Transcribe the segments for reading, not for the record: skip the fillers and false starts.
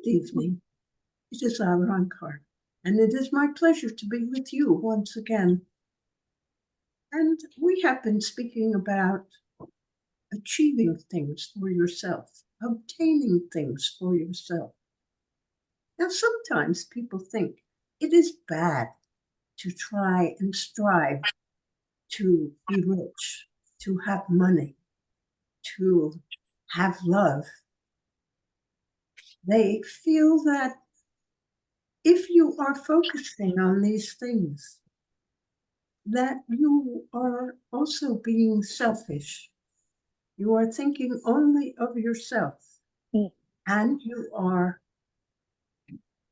Good evening. It is our Roncar, and it is my pleasure to be with you once again. And we have been speaking about achieving things for yourself, obtaining things for yourself. Now, sometimes people think it is bad to try and strive to be rich, to have money, to have love. They feel that if you are focusing on these things, that you are also being selfish. You are thinking only of yourself, and you are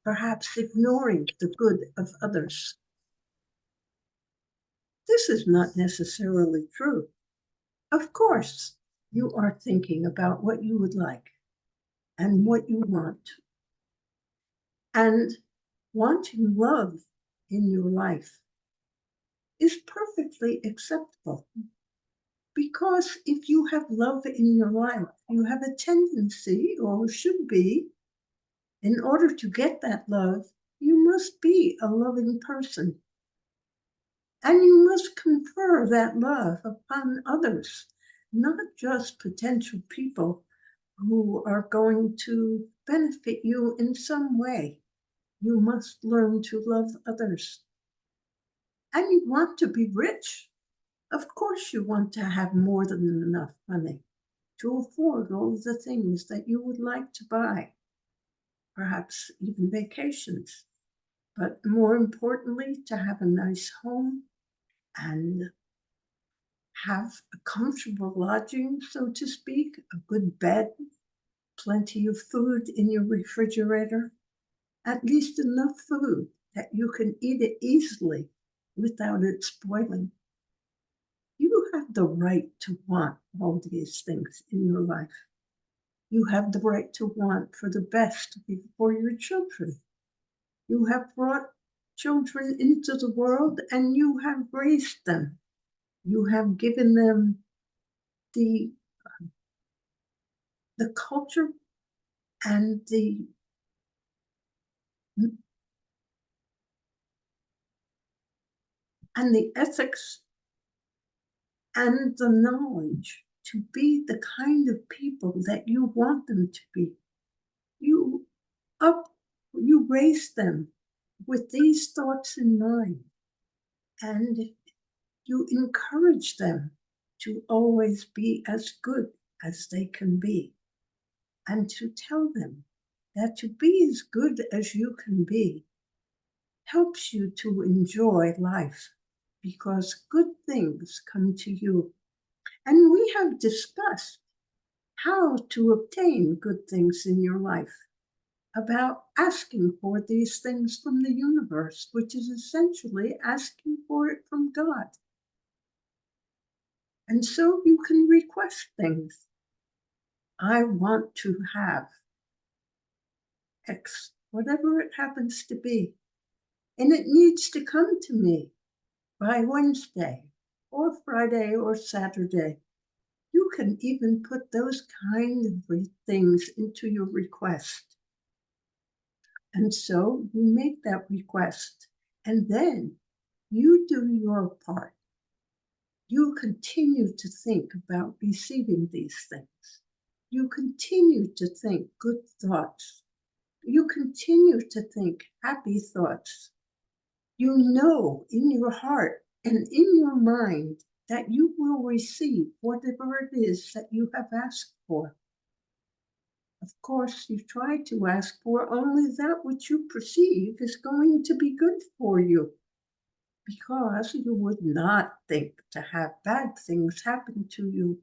perhaps ignoring the good of others. This is not necessarily true. Of course, you are thinking about what you would like and what you want. And wanting love in your life is perfectly acceptable. Because if you have love in your life, you have a tendency, or should be, in order to get that love, you must be a loving person. And you must confer that love upon others, not just potential people who are going to benefit you in some way. You must learn to love others. And you want to be rich. Of course, you want to have more than enough money to afford all the things that you would like to buy, perhaps even vacations, but more importantly, to have a nice home and have a comfortable lodging, so to speak, a good bed, plenty of food in your refrigerator, at least enough food that you can eat it easily without it spoiling. You have the right to want all these things in your life. You have the right to want for the best for your children. You have brought children into the world and you have raised them. You have given them the culture and the ethics and the knowledge to be the kind of people that you want them to be. You raise them with these thoughts in mind, and you encourage them to always be as good as they can be, and to tell them that to be as good as you can be helps you to enjoy life, because good things come to you. And we have discussed how to obtain good things in your life, about asking for these things from the universe, which is essentially asking for it from God. And so you can request things. I want to have X, whatever it happens to be. And it needs to come to me by Wednesday or Friday or Saturday. You can even put those kind of things into your request. And so you make that request, and then you do your part. You continue to think about receiving these things. You continue to think good thoughts. You continue to think happy thoughts. You know in your heart and in your mind that you will receive whatever it is that you have asked for. Of course, you try to ask for only that which you perceive is going to be good for you, because you would not think to have bad things happen to you.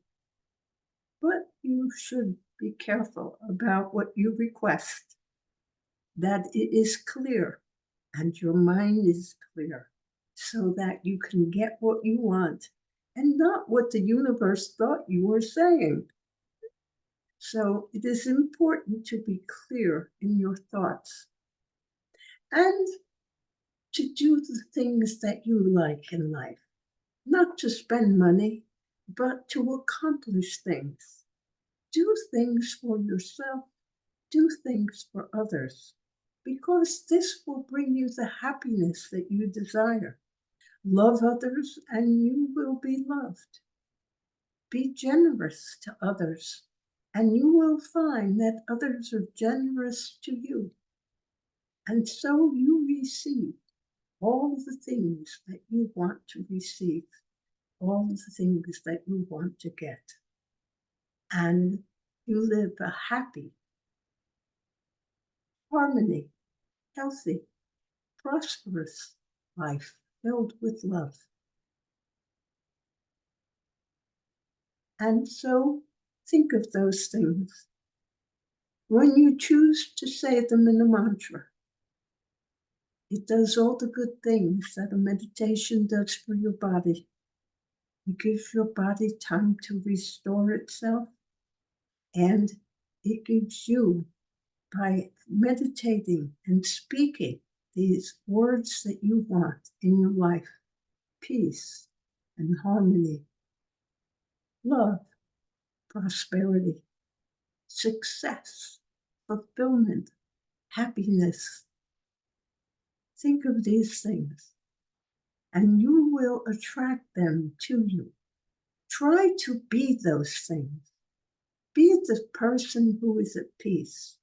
But you should be careful about what you request, that it is clear and your mind is clear, so that you can get what you want and not what the universe thought you were saying. So it is important to be clear in your thoughts and to do the things that you like in life, not to spend money, but to accomplish things. Do things for yourself do things for others, because this will bring you the happiness that you desire. Love others and you will be loved. Be generous to others and you will find that others are generous to you. And so you receive all the things that you want to receive, all the things that you want to get. And you live a happy, harmony, healthy, prosperous life filled with love. And so think of those things. When you choose to say them in a mantra, it does all the good things that a meditation does for your body. It gives your body time to restore itself, and it gives you, by meditating and speaking these words that you want in your life, peace and harmony, love, prosperity, success, fulfillment, happiness. Think of these things, and you will attract them to you. Try to be those things. Be the person who is at peace.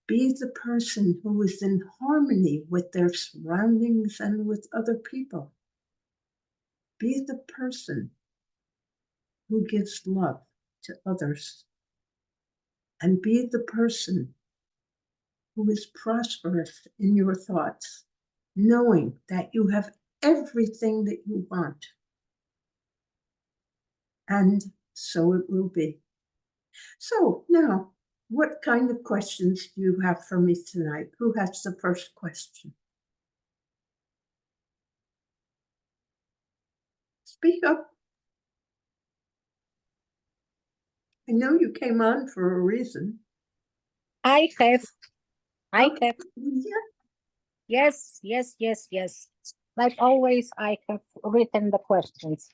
Be the person who is in harmony with their surroundings and with other people. Be the person who gives love to others. And be the person who is prosperous in your thoughts, knowing that you have everything that you want. And so it will be. So now, what kind of questions do you have for me tonight? Who has the first question? Speak up. I know you came on for a reason. I have. Yeah. Yes. Like always, I have written the questions.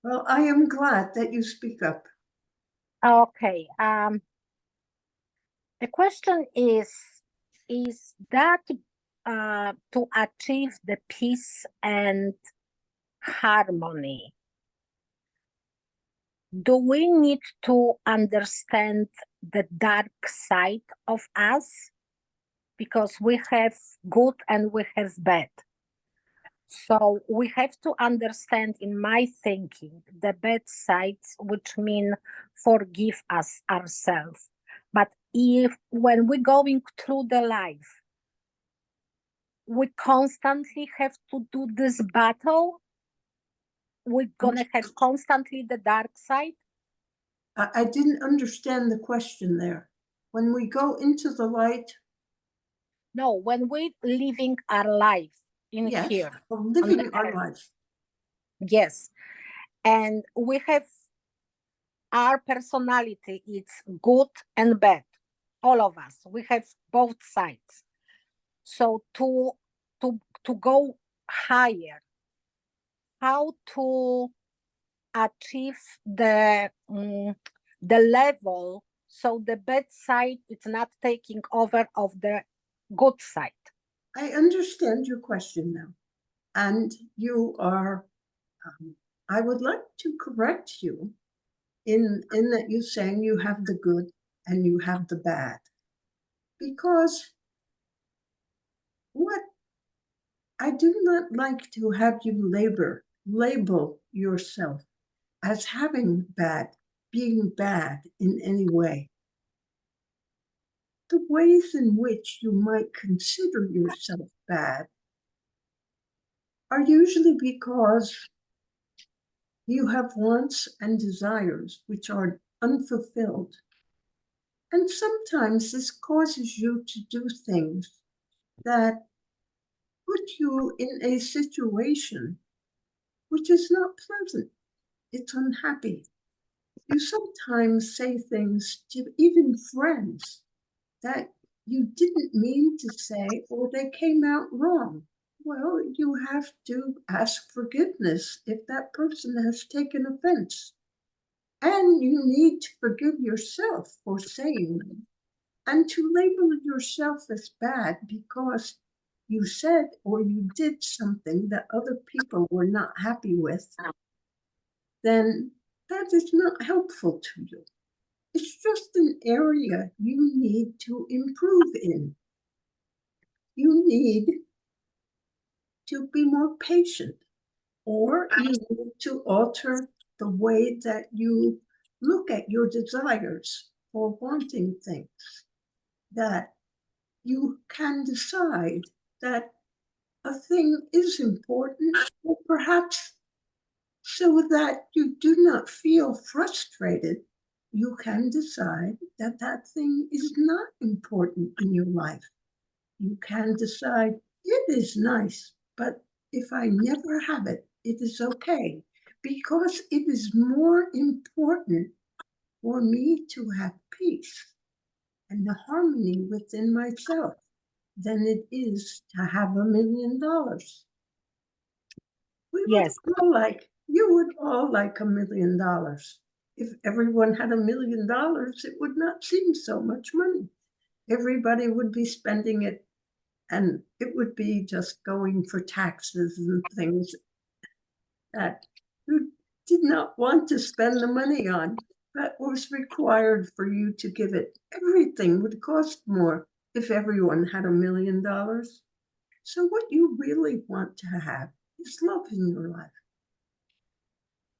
Well, I am glad that you speak up. Okay. The question is that to achieve the peace and harmony, do we need to understand the dark side of us? Because we have good and we have bad. So we have to understand, in my thinking, the bad sides, which mean forgive us ourselves. But if when we're going through the life, we constantly have to do this battle, we're gonna have constantly the dark side. I didn't understand the question there. When we go into the light. No, when we're living our life in here. Living our life. Yes. And we have our personality, it's good and bad. All of us. We have both sides. So to go higher, how to achieve the level so the bad side is not taking over of the good side. I understand your question now, and you are. I would like to correct you in that you're saying you have the good and you have the bad, because what I do not like to have you label yourself as having bad, being bad in any way. The ways in which you might consider yourself bad are usually because you have wants and desires which are unfulfilled. And sometimes this causes you to do things that put you in a situation which is not pleasant. It's unhappy. You sometimes say things to even friends that you didn't mean to say, or they came out wrong. Well, you have to ask forgiveness if that person has taken offense. And you need to forgive yourself for saying them. And to label yourself as bad because you said or you did something that other people were not happy with, then that is not helpful to you. It's just an area you need to improve in. You need to be more patient, or you need to alter the way that you look at your desires for wanting things, that you can decide that a thing is important, or perhaps so that you do not feel frustrated, you can decide that that thing is not important in your life. You can decide it is nice, but if I never have it, it is okay, because it is more important for me to have peace and the harmony within myself than it is to have $1 million. We would Yes, all like, you would all like $1 million. If everyone had $1 million, it would not seem so much money. Everybody would be spending it, and it would be just going for taxes and things that you did not want to spend the money on, that was required for you to give it. Everything would cost more if everyone had $1 million. So what you really want to have is love in your life.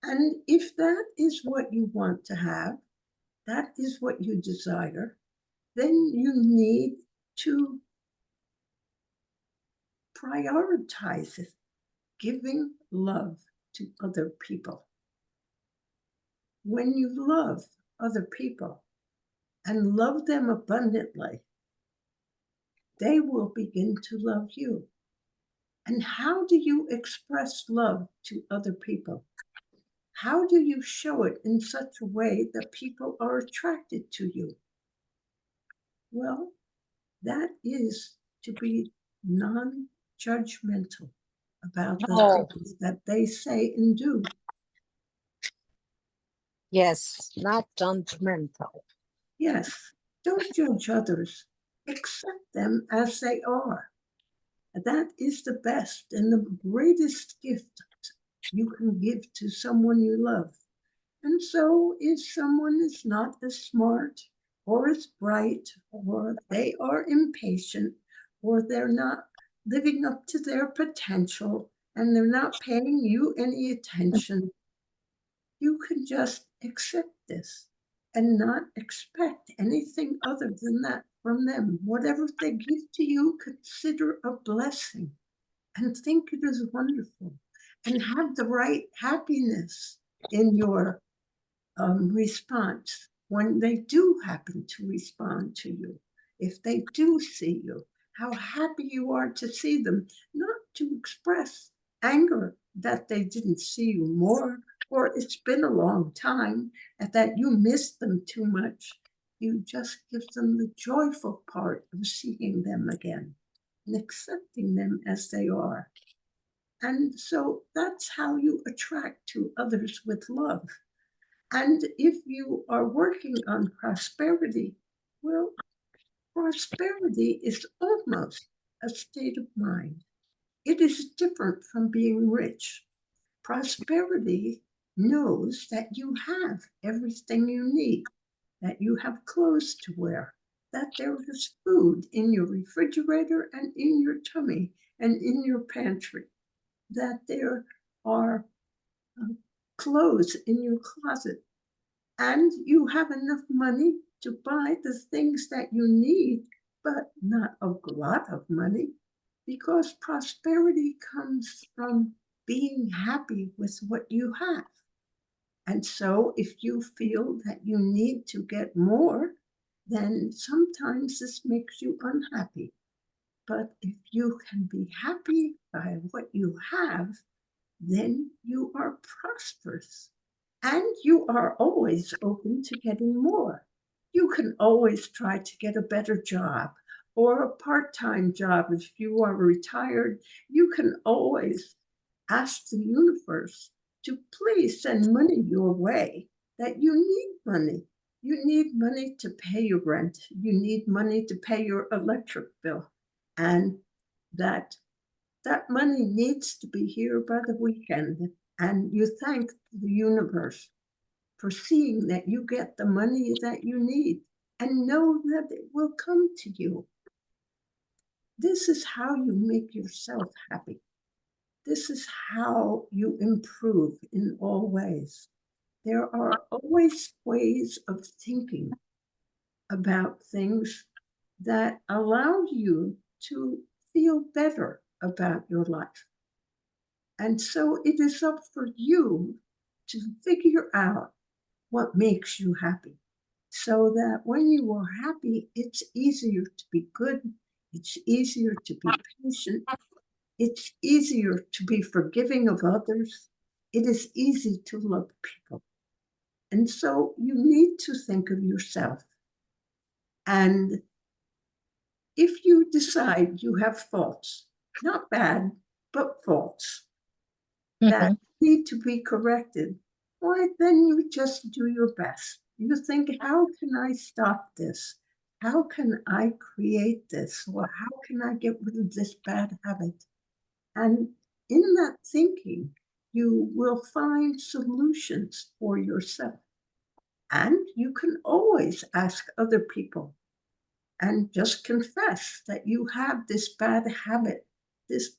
And if that is what you want to have, that is what you desire, then you need to prioritize it, giving love to other people. When you love other people and love them abundantly, they will begin to love you. And how do you express love to other people? How do you show it in such a way that people are attracted to you? Well, that is to be non-judgmental about the oh, things that they say and do. yes, not judgmental. Yes, don't judge others. Accept them as they are. That is the best and the greatest gift you can give to someone you love. And so, if someone is not as smart or as bright, or they are impatient, or they're not living up to their potential, and they're not paying you any attention, you can just accept this and not expect anything other than that from them. Whatever they give to you, consider a blessing and think it is wonderful, and have the right happiness in your response when they do happen to respond to you. If they do see you, how happy you are to see them, not to express anger that they didn't see you more, or it's been a long time and that you missed them too much. You just give them the joyful part of seeing them again and accepting them as they are. And so that's how you attract to others with love. And if you are working on prosperity, well, prosperity is almost a state of mind. It is different from being rich. Prosperity knows that you have everything you need, that you have clothes to wear, that there is food in your refrigerator and in your tummy and in your pantry, that there are uh, clothes in your closet, and you have enough money to buy the things that you need, but not a lot of money, because prosperity comes from being happy with what you have. And so, if you feel that you need to get more, then sometimes this makes you unhappy. But if you can be happy by what you have, then you are prosperous. And you are always open to getting more. You can always try to get a better job or a part time job. If you are retired, you can always ask the universe to please send money your way, that you need money. You need money to pay your rent. You need money to pay your electric bill. And that money needs to be here by the weekend. And you thank the universe for seeing that you get the money that you need and know that it will come to you. This is how you make yourself happy. This is how you improve in all ways. There are always ways of thinking about things that allow you to feel better about your life. And so it is up for you to figure out what makes you happy, so that when you are happy, it's easier to be good, it's easier to be patient, it's easier to be forgiving of others, it is easy to love people. And so you need to think of yourself. And if you decide you have faults, not bad, but faults, that need to be corrected, why, then you just do your best. You think, how can I stop this? How can I create this? Or how can I get rid of this bad habit? And in that thinking, you will find solutions for yourself. And you can always ask other people and just confess that you have this bad habit, this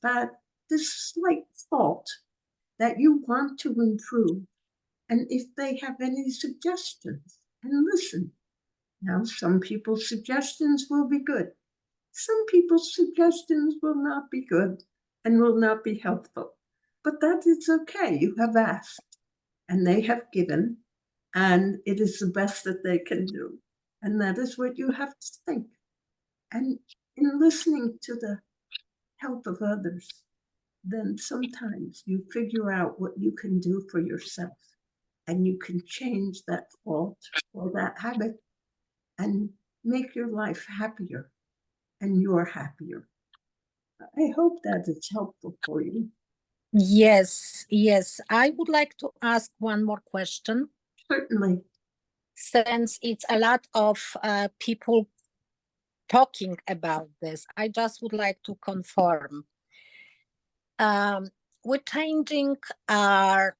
slight fault that you want to improve. And if they have any suggestions, and listen. Now, some people's suggestions will be good. Some people's suggestions will not be good and will not be helpful. But that is okay. You have asked, and they have given, and it is the best that they can do. And that is what you have to think. And in listening to the help of others, then sometimes you figure out what you can do for yourself, and you can change that fault or that habit and make your life happier, and you're happier. I hope that it's helpful for you. Yes, yes. I would like to ask one more question. Certainly. Since it's a lot of people talking about this, I just would like to confirm. We're changing our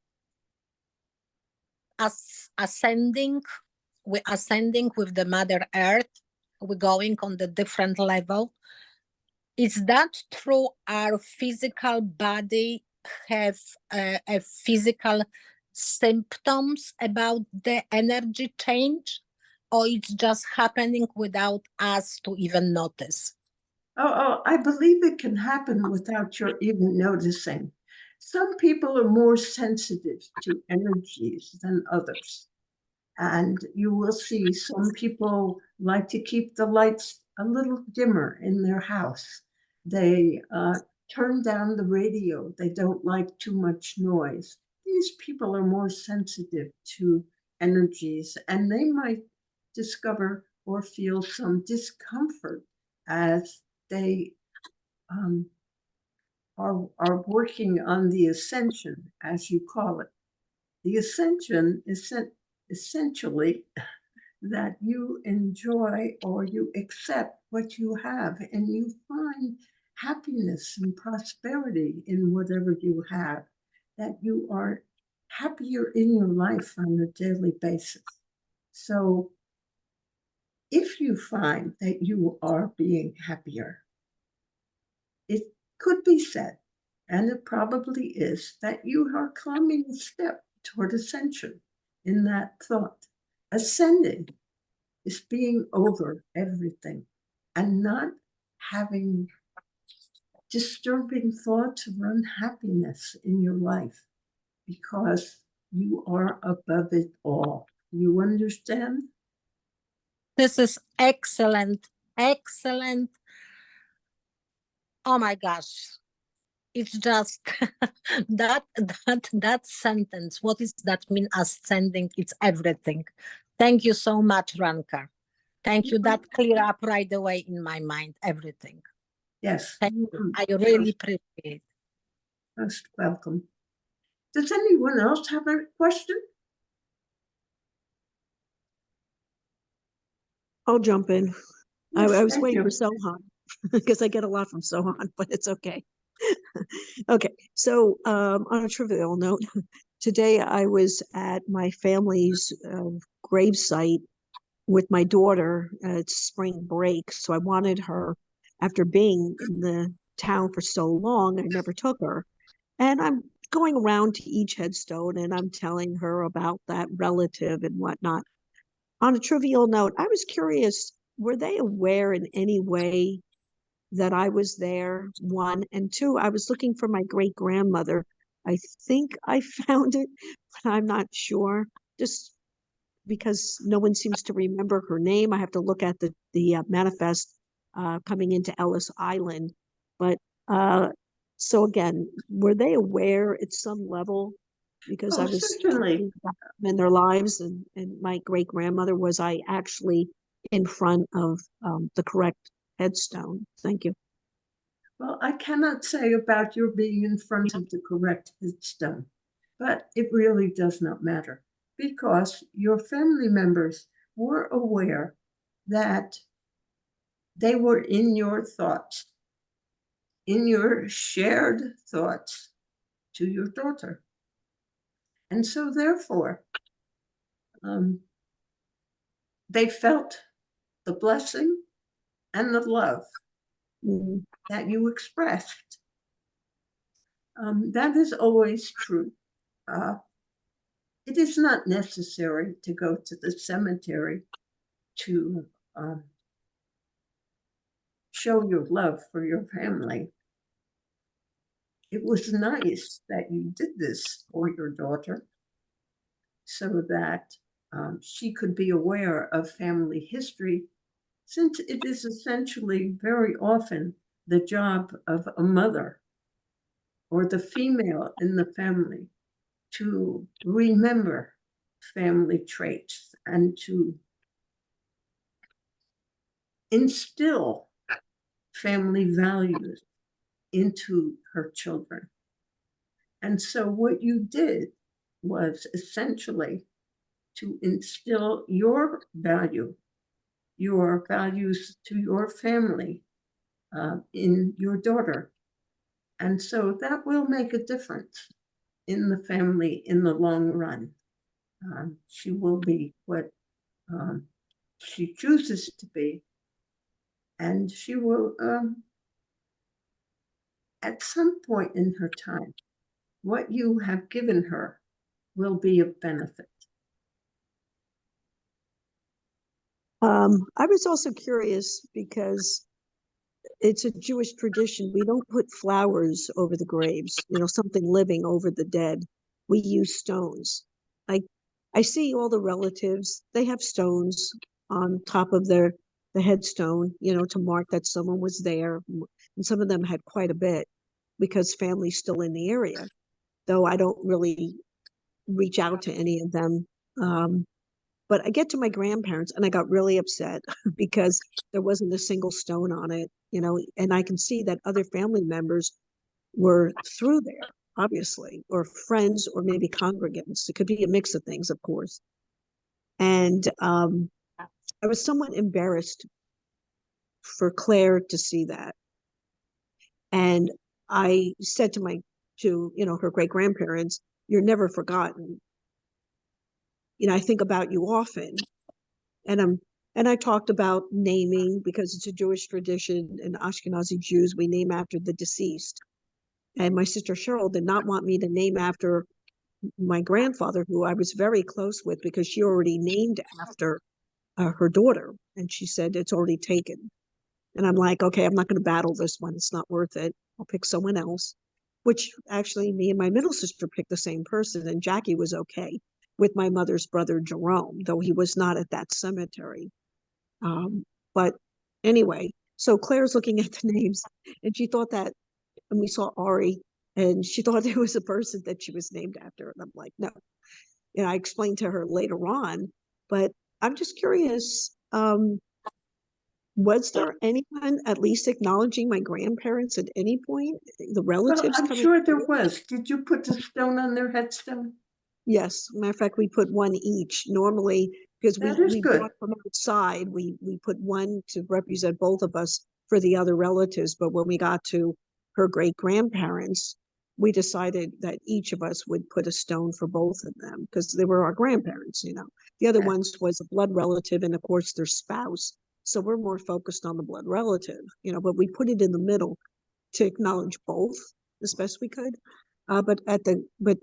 ascending. We're ascending with the Mother Earth. We're going on the different level. Is that true? Our physical body have a physical symptoms about the energy change, or it's just happening without us to even notice? I believe it can happen without your even noticing. Some people are more sensitive to energies than others. And you will see some people like to keep the lights a little dimmer in their house. They turn down the radio. They don't like too much noise. These people are more sensitive to energies, and they might discover or feel some discomfort as they are working on the ascension, as you call it. The ascension is essentially that you enjoy or you accept what you have, and you find happiness and prosperity in whatever you have, that you are happier in your life on a daily basis. So if you find that you are being happier, it could be said, and it probably is, that you are climbing a step toward ascension in that thought. Ascending is being over everything and not having disturbing thoughts of unhappiness in your life, because you are above it all. You understand? This is excellent, excellent. Oh my gosh. It's just that sentence. What does that mean? Ascending, it's everything. Thank you so much, Roncar. Thank you. That clear up right away in my mind, everything. Yes. Thank you. I really appreciate it. Most welcome. Does anyone else have a question? I'll jump in. I Yes, was thank waiting for you. Sohan because I get a lot from Sohan, but it's okay. Okay, so on a trivial note, today I was at my family's grave site with my daughter. It's spring break, so I wanted her, after being in the town for so long, I never took her. And I'm going around to each headstone and I'm telling her about that relative and whatnot. On a trivial note, I was curious, were they aware in any way that I was there? One. And two, I was looking for my great grandmother. I think I found it, but I'm not sure. Just because no one seems to remember her name. I have to look at the manifest coming into Ellis Island. But so again, were they aware at some level? Because I Oh, was certainly. talking about them in their lives, and my great grandmother, was I actually in front of the correct headstone? Thank you. Well, I cannot say about your being in front of the correct headstone, but it really does not matter because your family members were aware that they were in your thoughts, in your shared thoughts to your daughter. And so, therefore, um, they felt the blessing and the love Mm. that you expressed. That is always true. Uh, it is not necessary to go to the cemetery to um, show your love for your family. It was nice that you did this for your daughter so that she could be aware of family history, since it is essentially very often the job of a mother or the female in the family to remember family traits and to instill family values into her children. And so, what you did was essentially to instill your values to your family in your daughter. And so, that will make a difference in the family in the long run. She will be what um, she chooses to be, and she will, at some point in her time, what you have given her will be of benefit. I was also curious because it's a Jewish tradition. We don't put flowers over the graves, something living over the dead. We use stones. I I see all the relatives, they have stones on top of the headstone, to mark that someone was there. And some of them had quite a bit because family's still in the area, though I don't really reach out to any of them. Um, but I get to my grandparents and I got really upset because there wasn't a single stone on it, and I can see that other family members were through there, obviously, or friends, or maybe congregants. It could be a mix of things, of course. And I was somewhat embarrassed for Claire to see that. And I said to her great grandparents, "You're never forgotten. I think about you often." And I talked about naming, because it's a Jewish tradition, and Ashkenazi Jews, we name after the deceased. And my sister Cheryl did not want me to name after my grandfather, who I was very close with, because she already named after her daughter, and she said it's already taken. And I'm like, okay, I'm not going to battle this one. It's not worth it. I'll pick someone else. Which actually, me and my middle sister picked the same person, and Jackie was okay with my mother's brother Jerome, though he was not at that cemetery. But anyway, so Claire's looking at the names, and she thought that, and we saw Ari, and she thought there was a person that she was named after. And I'm like, no. And I explained to her later on, but I'm just curious, was there anyone at least acknowledging my grandparents at any point? The Well, relatives I'm coming? sure there was. Did you put the stone on their headstone? Yes. Matter of fact, we put one each. Normally, because That is we good. brought from outside, we put one to represent both of us for the other relatives, but when we got to her great grandparents, we decided that each of us would put a stone for both of them because they were our grandparents, you know. The other Yeah. ones was a blood relative and of course their spouse. So we're more focused on the blood relative, you know, but we put it in the middle to acknowledge both as best we could. But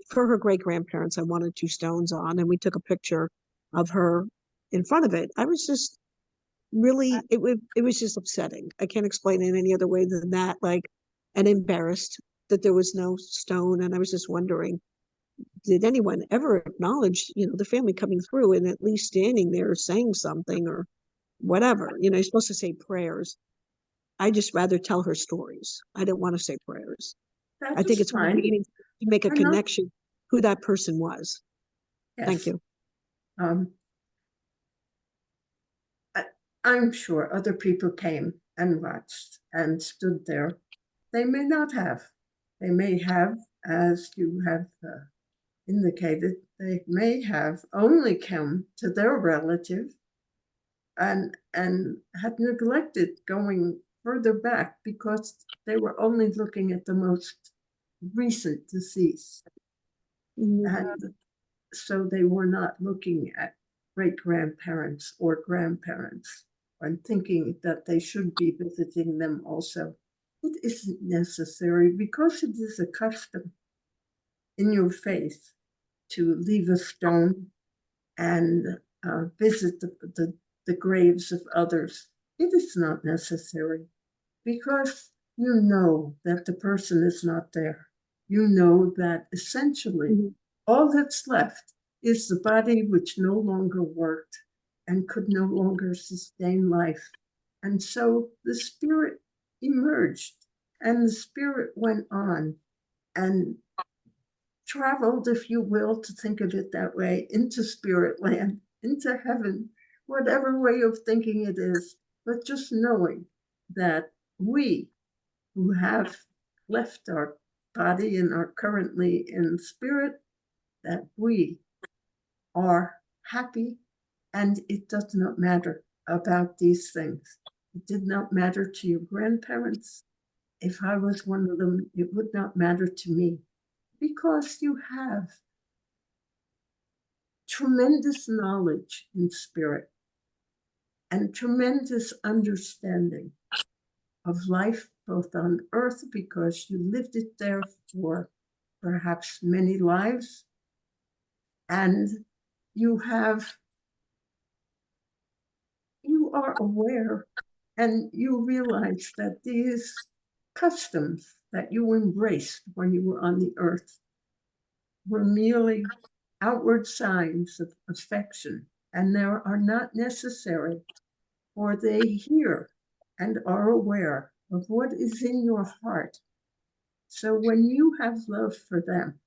for her great grandparents, I wanted two stones on, and we took a picture of her in front of it. I was just really, it was just upsetting. I can't explain it any other way than that. Like, and embarrassed that there was no stone, and I was just wondering, did anyone ever acknowledge, you know, the family coming through and at least standing there saying something or whatever? You know, you're supposed to say prayers. I just rather tell her stories. I don't want to say prayers. That I think is it's more fine. meaningful to make a I know. connection who that person was. Thank Yes. you. I'm sure other people came and watched and stood there. They may not have. They may have, as you have indicated, they may have only come to their relative and had neglected going further back because they were only looking at the most recent deceased. And so they were not looking at great-grandparents or grandparents and thinking that they should be visiting them also. It isn't necessary because it is a custom in your faith to leave a stone and visit the graves of others. It is not necessary because you know that the person is not there. You know that essentially all that's left is the body which no longer worked and could no longer sustain life. And so the spirit emerged and the spirit went on and traveled, if you will, to think of it that way, into spirit land, into heaven, whatever way of thinking it is, but just knowing that we who have left our body and are currently in spirit, that we are happy, and it does not matter about these things. It did not matter to your grandparents. If I was one of them, it would not matter to me because you have tremendous knowledge in spirit and tremendous understanding of life, both on earth, because you lived it there for perhaps many lives, and you are aware and you realize that these customs that you embraced when you were on the earth were merely outward signs of affection, and they are not necessary, for they hear and are aware of what is in your heart. So when you have love for them,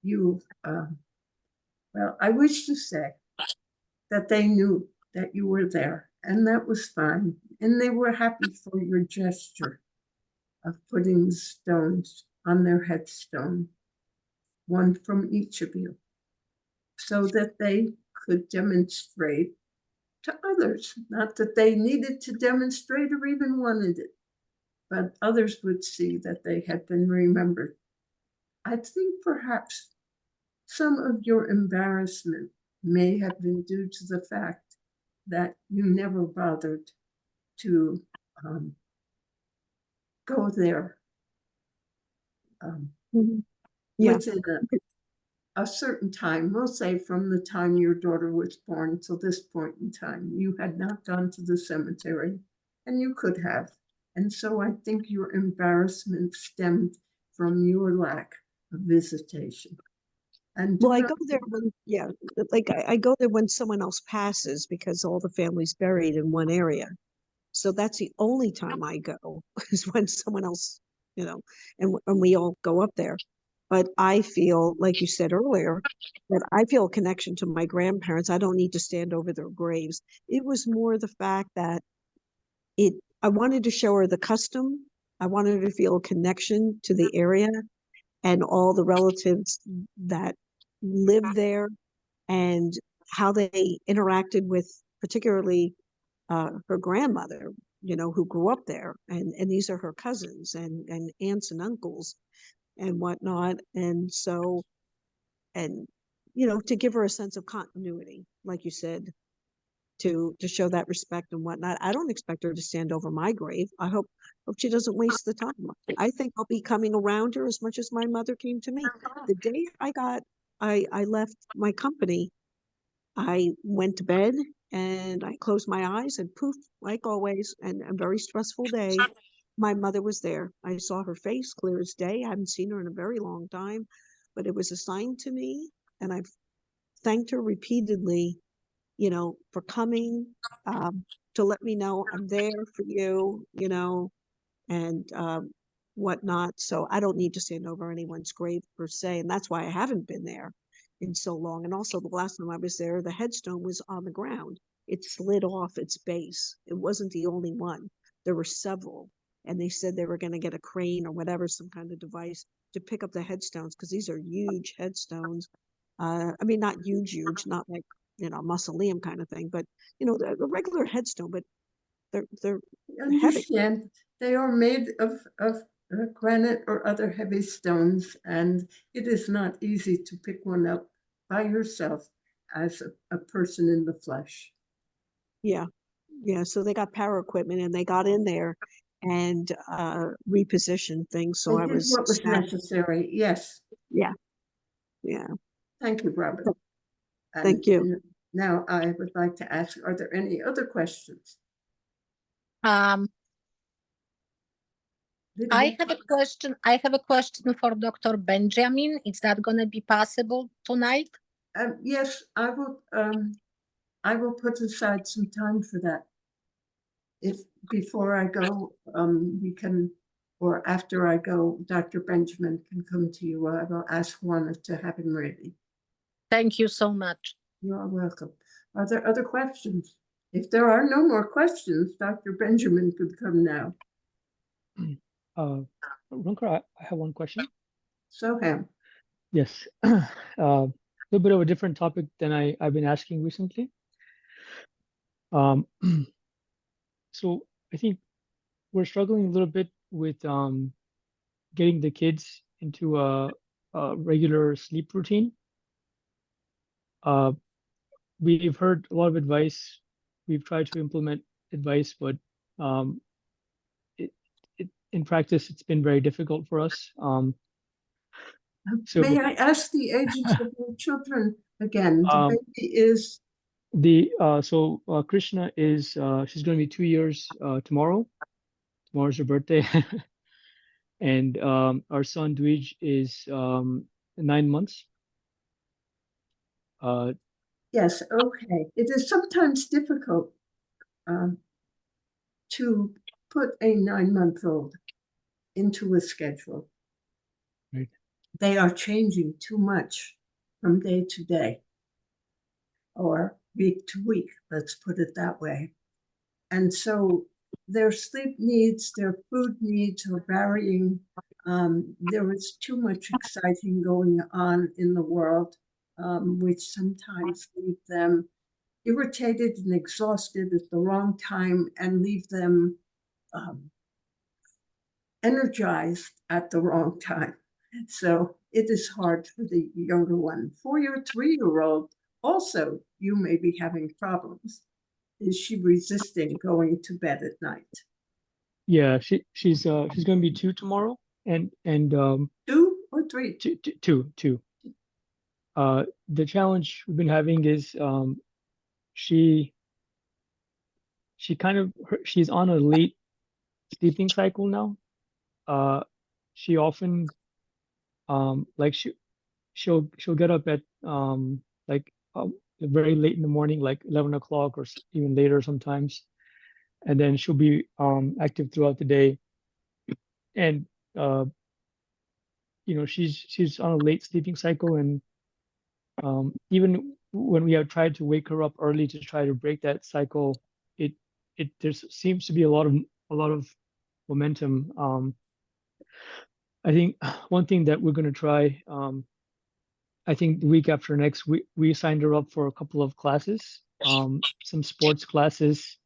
you, well, I wish to say that they knew that you were there, and that was fine. And they were happy for your gesture of putting stones on their headstone, one from each of you, so that they could demonstrate to others, not that they needed to demonstrate or even wanted it, but others would see that they had been remembered. I think perhaps some of your embarrassment may have been due to the fact that you never bothered to go there Yeah. within a certain time. We'll say from the time your daughter was born till this point in time, you had not gone to the cemetery, and you could have. And so I think your embarrassment stemmed from your lack of visitation. And Well, I go there when, yeah, like I go there when someone else passes because all the family's buried in one area. So that's the only time I go is when someone else, you know, and we all go up there. But I feel, like you said earlier, that I feel a connection to my grandparents. I don't need to stand over their graves. It was more the fact that I wanted to show her the custom. I wanted her to feel a connection to the area and all the relatives that live there and how they interacted with particularly her grandmother, you know, who grew up there, and these are her cousins and aunts and uncles and whatnot. And so, and you know, to give her a sense of continuity, like you said, to show that respect and whatnot. I don't expect her to stand over my grave. I hope she doesn't waste the time. I think I'll be coming around her as much as my mother came to me. The day I left my company, I went to bed and I closed my eyes and poof, like always, and a very stressful day. My mother was there. I saw her face clear as day. I haven't seen her in a very long time, but it was a sign to me, and I've thanked her repeatedly, you know, for coming, to let me know I'm there for you, you know, and whatnot. So I don't need to stand over anyone's grave per se, and that's why I haven't been there in so long. And also, the last time I was there, the headstone was on the ground. It slid off its base. It wasn't the only one. There were several, and they said they were going to get a crane or whatever, some kind of device to pick up the headstones because these are huge headstones. I mean, not huge, not like, you know, mausoleum kind of thing, but you know, the regular headstone, but they're heavy. Understand, they are made of granite or other heavy stones, and it is not easy to pick one up by yourself as a person in the flesh. Yeah. Yeah. So they got power equipment and they got in there and repositioned things. So They I did was what was sad. necessary. Yes. Yeah. Yeah. Thank you, Robert. Thank you. And now I would like to ask, are there any other questions? I have a question. I have a question for Dr. Benjamin. Is that going to be possible tonight? Yes, I will put aside some time for that. If before I go, we can, or after I go, Dr. Benjamin can come to you. I will ask Juana to have him ready. Thank you so much. You are welcome. Are there other questions? If there are no more questions, Dr. Benjamin could come now. Roncar, I have one question. So, Ham. Yes, a little bit of a different topic than I've been asking recently. So I think we're struggling a little bit with getting the kids into a regular sleep routine. We've heard a lot of advice. We've tried to implement advice, but in practice, it's been very difficult for us. So May I ask the ages of your children again? The baby is Krishna is she's going to be 2 years tomorrow. Tomorrow's her birthday. And our son Dwij is 9 months. yes, okay. It is sometimes difficult to put a 9-month-old into a schedule. Right. They are changing too much from day to day or week to week, let's put it that way. And so their sleep needs, their food needs are varying. There is too much exciting going on in the world, which sometimes leave them irritated and exhausted at the wrong time and leave them energized at the wrong time. So it is hard for the younger one. For your 3-year-old, also, you may be having problems. Is she resisting going to bed at night? Yeah, she's going to be 2 tomorrow, and 2 or 3? Two. The challenge we've been having is she kind of she's on a late sleeping cycle now. She often like she'll get up at like very late in the morning, like 11 o'clock or even later sometimes, and then she'll be active throughout the day. And you know, she's on a late sleeping cycle, and even when we have tried to wake her up early to try to break that cycle, it there seems to be a lot of momentum. I think one thing that we're going to try I think the week after next, we signed her up for a couple of classes, some sports classes,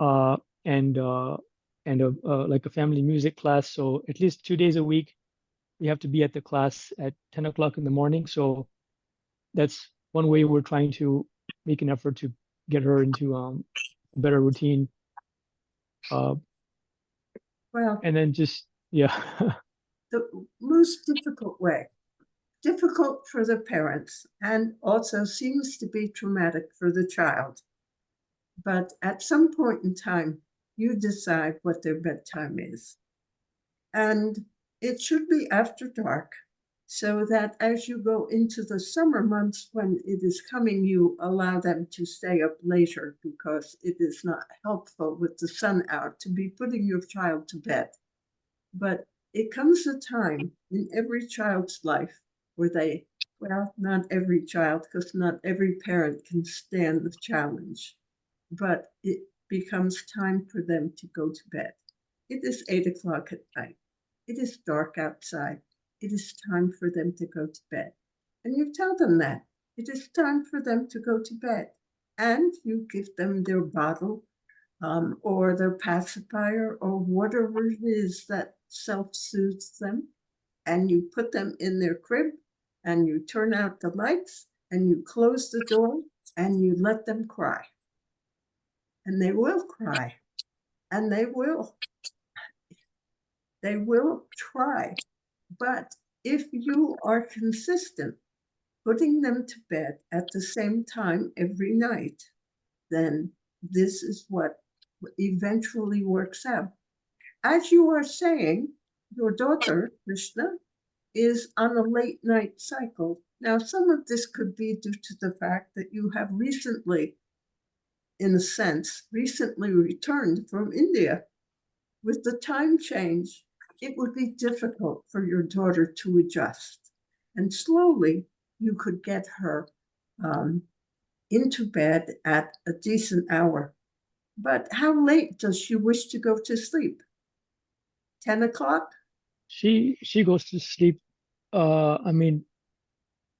uh, and like a family music class. So at least 2 days a week, we have to be at the class at 10 o'clock in the morning. So that's one way we're trying to make an effort to get her into a better routine. Well, And then just, yeah. the most difficult way, difficult for the parents, and also seems to be traumatic for the child. But at some point in time, you decide what their bedtime is. And it should be after dark, so that as you go into the summer months when it is coming, you allow them to stay up later, because it is not helpful with the sun out to be putting your child to bed. But it comes a time in every child's life where they, well, not every child, because not every parent can stand the challenge, but it becomes time for them to go to bed. It is 8 o'clock at night. It is dark outside. It is time for them to go to bed. And you tell them that it is time for them to go to bed. And you give them their bottle or their pacifier or whatever it is that self-soothes them. And you put them in their crib and you turn out the lights and you close the door and you let them cry. And they will cry, and they will try. But if you are consistent, putting them to bed at the same time every night, then this is what eventually works out. As you are saying, your daughter, Krishna, is on a late night cycle. Now, some of this could be due to the fact that you have recently, in a sense, recently returned from India. With the time change, it would be difficult for your daughter to adjust. And slowly, you could get her into bed at a decent hour. But how late does she wish to go to sleep? 10 o'clock? She goes to sleep. I mean,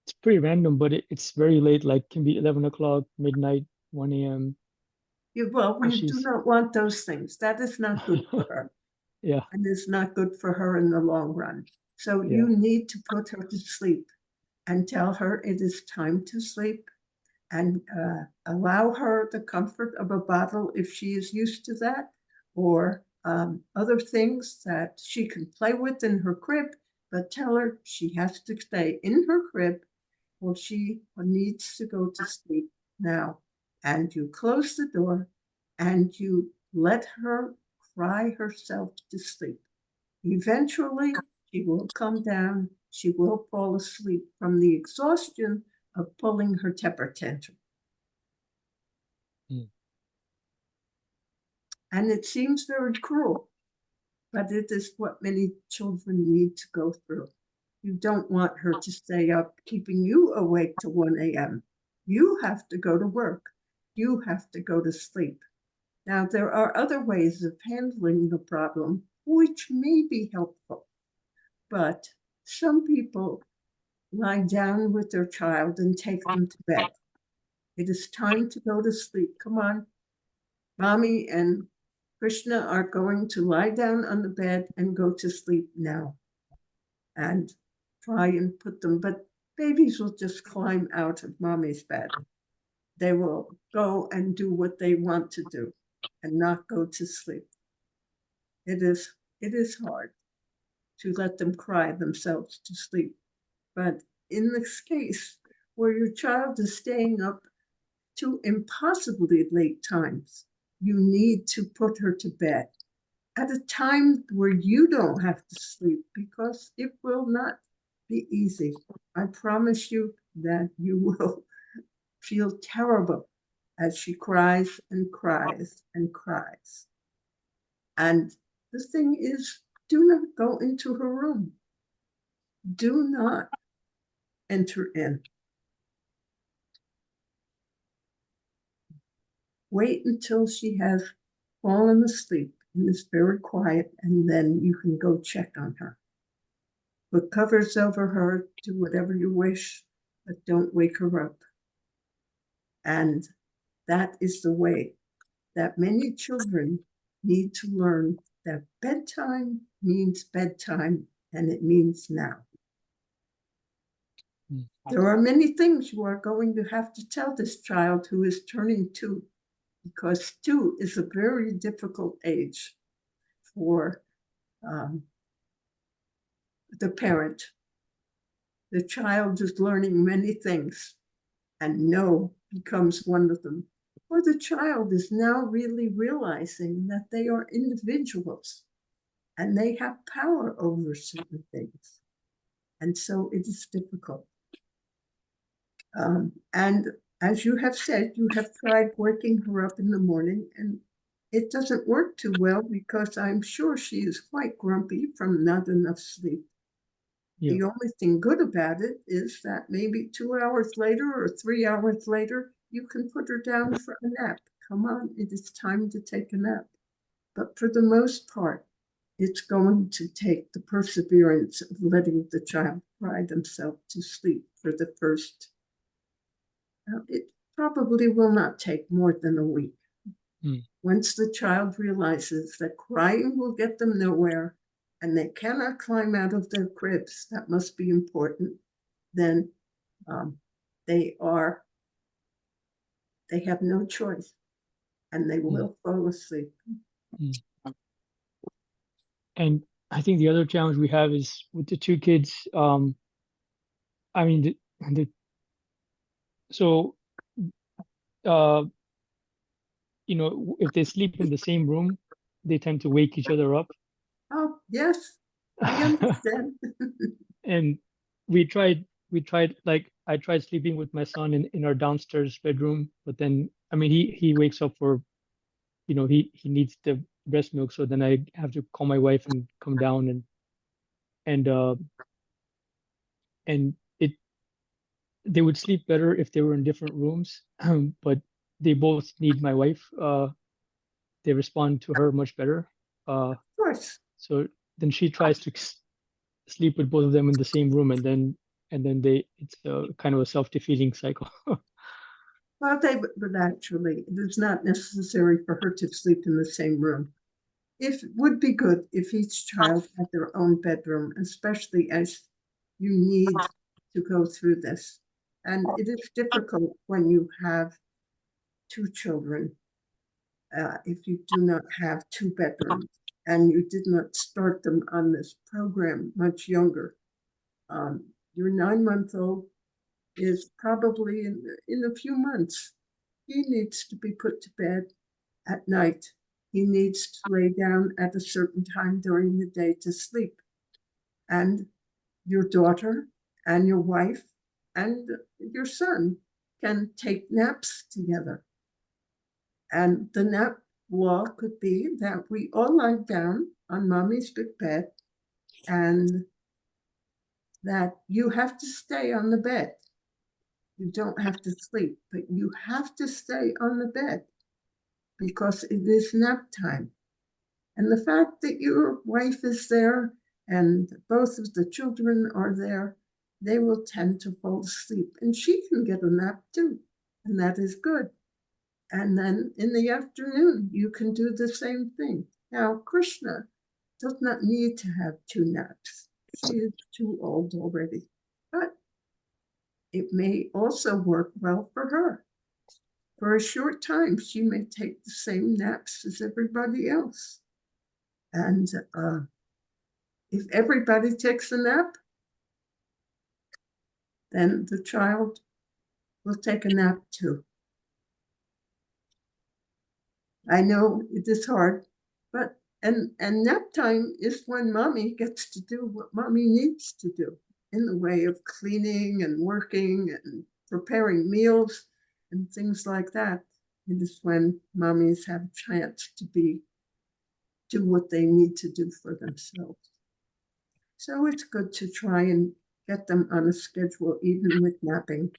it's pretty random, but it's very late, like can be 11 o'clock, midnight, 1 a.m. Well, But you do she's, not want those things. That is not good for her. yeah, And is not good for her in the long run. So yeah. you need to put her to sleep and tell her it is time to sleep, and allow her the comfort of a bottle if she is used to that, or other things that she can play with in her crib, but tell her she has to stay in her crib or she needs to go to sleep now. And you close the door and you let her cry herself to sleep. Eventually, she will come down. She will fall asleep from the exhaustion of pulling her temper tantrum. Mm. And it seems very cruel, but it is what many children need to go through. You don't want her to stay up, keeping you awake till 1 a.m. You have to go to work. You have to go to sleep. Now, there are other ways of handling the problem which may be helpful, but some people lie down with their child and take them to bed. It is time to go to sleep. Come on. Mommy and Krishna are going to lie down on the bed and go to sleep now. And try and put them, but babies will just climb out of mommy's bed. They will go and do what they want to do and not go to sleep. It is hard to let them cry themselves to sleep. But in this case, where your child is staying up to impossibly late times, you need to put her to bed at a time where you don't have to sleep, because it will not be easy. I promise you that you will feel terrible as she cries and cries and cries. And the thing is, do not go into her room. Do not enter in. Wait until she has fallen asleep and is very quiet, and then you can go check on her. Put covers over her, do whatever you wish, but don't wake her up. And that is the way that many children need to learn that bedtime means bedtime, and it means now. There are many things you are going to have to tell this child who is turning 2, because 2 is a very difficult age for the parent. The child is learning many things, and no becomes one of them. Or the child is now really realizing that they are individuals and they have power over certain things. And so it is difficult. And as you have said, you have tried waking her up in the morning, and it doesn't work too well because I'm sure she is quite grumpy from not enough sleep. Yeah. The only thing good about it is that maybe 2 hours later or 3 hours later, you can put her down for a nap. Come on, it is time to take a nap. But for the most part, it's going to take the perseverance of letting the child cry themselves to sleep for the first. It probably will not take more than a week. Once the child realizes that crying will get them nowhere and they cannot climb out of their cribs, that must be important, then they have no choice and they will fall asleep. And I think the other challenge we have is with the 2 kids. I mean, so you know, if they sleep in the same room, they tend to wake each other up. Oh, yes, I understand. And we tried, like, I tried sleeping with my son in our downstairs bedroom, but then, I mean, he wakes up for, you know, he needs the breast milk, so then I have to call my wife and come down, and they would sleep better if they were in different rooms, but they both need my wife. They respond to her much better. Of course. So then she tries to sleep with both of them in the same room, and then it's a kind of a self-defeating cycle. Well, but actually, it is not necessary for her to sleep in the same room. It would be good if each child had their own bedroom, especially as you need to go through this. And it is difficult when you have 2 children, if you do not have 2 bedrooms and you did not start them on this program much younger. Your 9-month-old is probably in a few months. He needs to be put to bed at night. He needs to lay down at a certain time during the day to sleep. And your daughter and your wife and your son can take naps together. And the nap law could be that we all lie down on mommy's big bed and that you have to stay on the bed. You don't have to sleep, but you have to stay on the bed because it is nap time. And the fact that your wife is there and both of the children are there, they will tend to fall asleep. And she can get a nap too, and that is good. And then in the afternoon, you can do the same thing. Now, Krishna does not need to have 2 naps. She is too old already. But it may also work well for her. For a short time, she may take the same naps as everybody else. And if everybody takes a nap, then the child will take a nap too. I know it is hard, but and nap time is when mommy gets to do what mommy needs to do in the way of cleaning and working and preparing meals and things like that. It is when mommies have a chance to do what they need to do for themselves. So it's good to try and get them on a schedule, even with napping.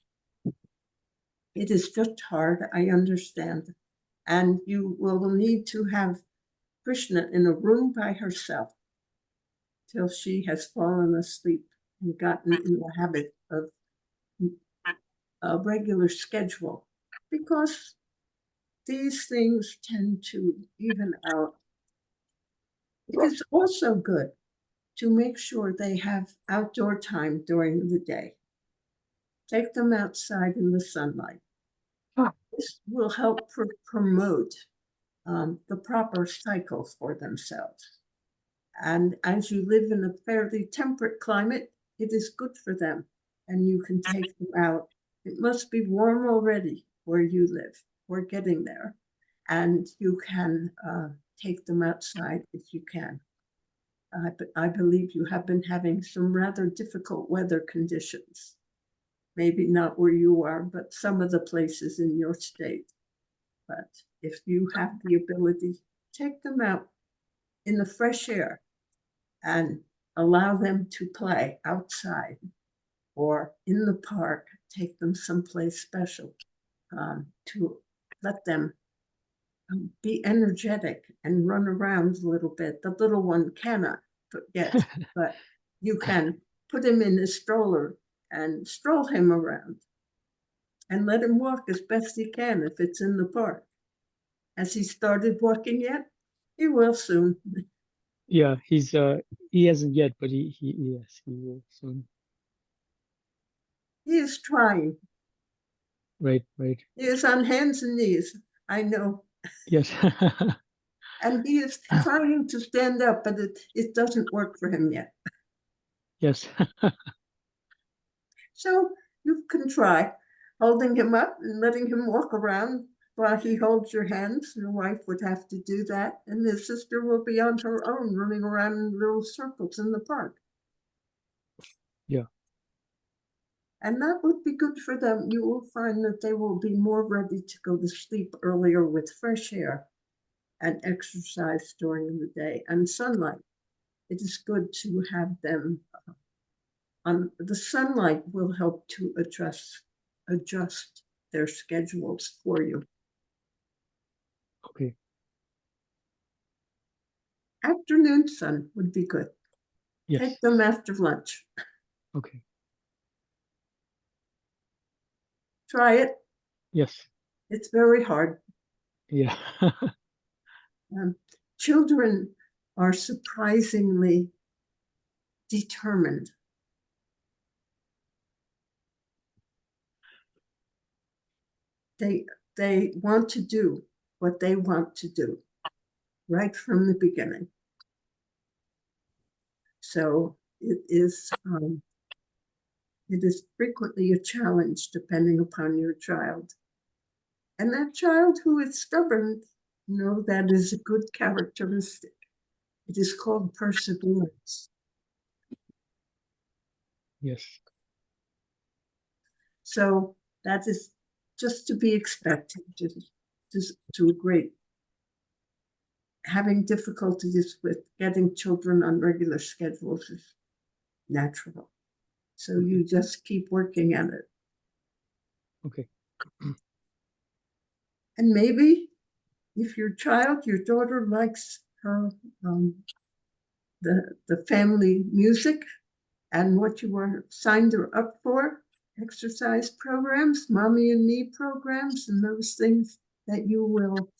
It is just hard, I understand. And you will need to have Krishna in a room by herself till she has fallen asleep and gotten in the habit of a regular schedule, because these things tend to even out. It is also good to make sure they have outdoor time during the day. Take them outside in the sunlight. Ah. This will help promote the proper cycle for themselves. And as you live in a fairly temperate climate, it is good for them, and you can take them out. It must be warm already where you live. We're getting there. And you can take them outside if you can. But I believe you have been having some rather difficult weather conditions. Maybe not where you are, but some of the places in your state. But if you have the ability, take them out in the fresh air and allow them to play outside or in the park. Take them someplace special to let them be energetic and run around a little bit. The little one cannot forget, but you can put him in a stroller and stroll him around and let him walk as best he can if it's in the park. Has he started walking yet? He will soon. Yeah, he hasn't yet, but yes, he will soon. He is trying. Right, right. He is on hands and knees, I know. Yes. And he is trying to stand up, but it doesn't work for him yet. Yes. So you can try holding him up and letting him walk around while he holds your hands. Your wife would have to do that, and his sister will be on her own, running around in little circles in the park. Yeah. And that would be good for them. You will find that they will be more ready to go to sleep earlier with fresh air and exercise during the day and sunlight. It is good to have them the sunlight will help to adjust their schedules for you. Okay. Afternoon sun would be good. Yes. Take them after lunch. Okay. Try it. Yes. It's very hard. Yeah. Children are surprisingly determined. They want to do what they want to do right from the beginning. So it is frequently a challenge depending upon your child. And that child who is stubborn, that is a good characteristic. It is called perseverance. Yes. So that is just to be expected, just to a great. Having difficulties with getting children on regular schedules is natural. So you just keep working at it. Okay. And maybe if your daughter likes her the family music and what you were signed her up for, exercise programs, mommy and me programs, and those things that you will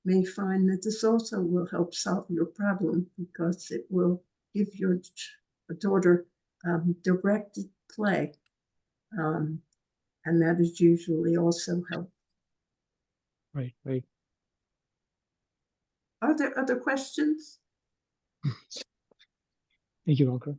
may find that this also will help solve your problem, because it will give your daughter directed play. And that is usually also helpful. Right, right. Are there other questions? Thank you, Roncar.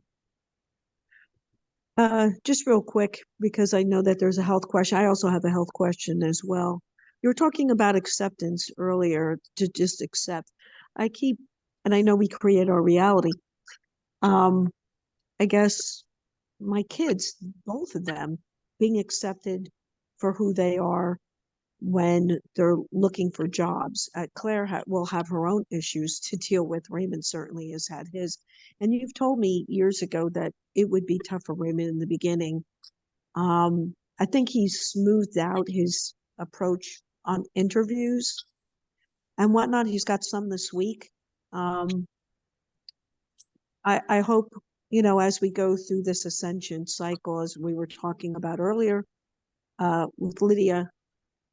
Just real quick, because I know that there's a health question. I also have a health question as well. You were talking about acceptance earlier, to just accept. And I know we create our reality. I guess my kids, both of them, being accepted for who they are when they're looking for jobs. Claire will have her own issues to deal with. Raymond certainly has had his. And you've told me years ago that it would be tough for Raymond in the beginning. I think he's smoothed out his approach on interviews and whatnot. He's got some this week. I hope, as we go through this ascension cycle, as we were talking about earlier, with Lydia,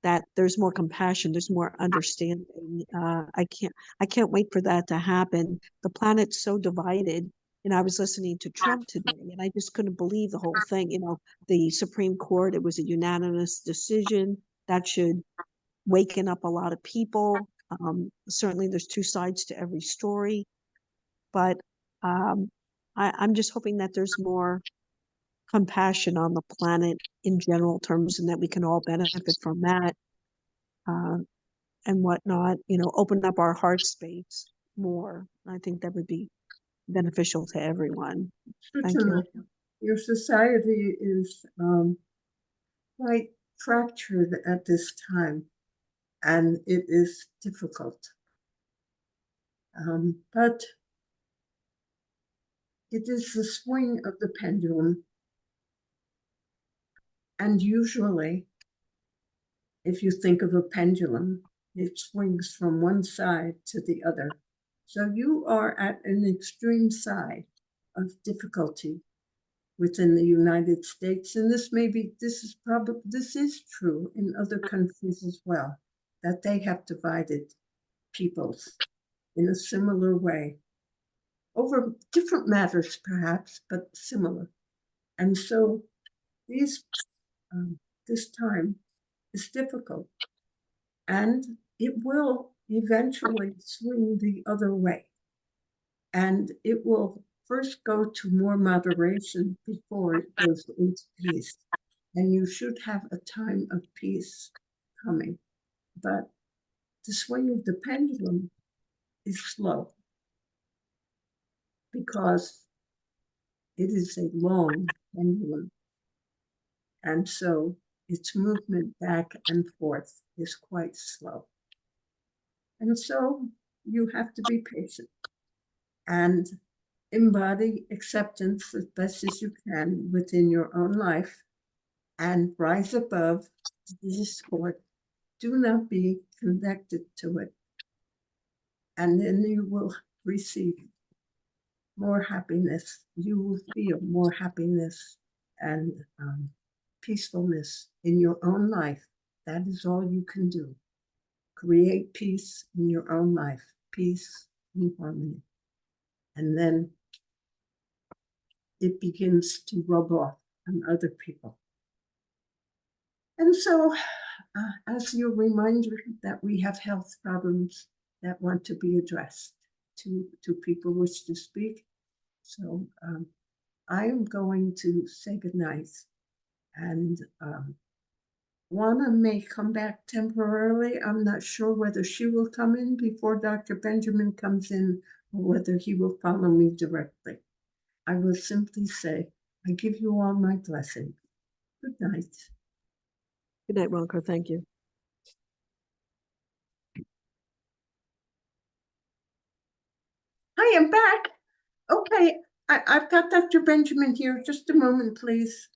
that there's more compassion, there's more understanding. I can't wait for that to happen. The planet's so divided. And I was listening to Trump today, and I just couldn't believe the whole thing. You know, the Supreme Court, it was a unanimous decision that should waken up a lot of people. Certainly, there's two sides to every story, but I'm just hoping that there's more compassion on the planet in general terms, and that we can all benefit from that, and whatnot. You know, open up our heart space more. I think that would be beneficial to everyone. Thank you. Your society is quite fractured at this time, and it is difficult. But it is the swing of the pendulum. And usually, if you think of a pendulum, it swings from one side to the other. So you are at an extreme side of difficulty within the United States. And this is true in other countries as well, that they have divided peoples in a similar way over different matters, perhaps, but similar. And so this time is difficult, and it will eventually swing the other way. And it will first go to more moderation before it goes into peace. And you should have a time of peace coming. But the swing of the pendulum is slow because it is a long pendulum. And so its movement back and forth is quite slow. And so you have to be patient and embody acceptance as best as you can within your own life and rise above the discord. Do not be connected to it. And then you will receive more happiness. You will feel more happiness and peacefulness in your own life. That is all you can do. Create peace in your own life, peace and harmony. And then it begins to rub off on other people. And so, as your reminder that we have health problems that want to be addressed to people who wish to speak. So I am going to say goodnight, and Juana may come back temporarily. I'm not sure whether she will come in before Dr. Benjamin comes in or whether he will follow me directly. I will simply say, I give you all my blessing. Good night. Good night, Roncar. Thank you. Hi, I'm back. Okay, I've got Dr. Benjamin here. Just a moment, please.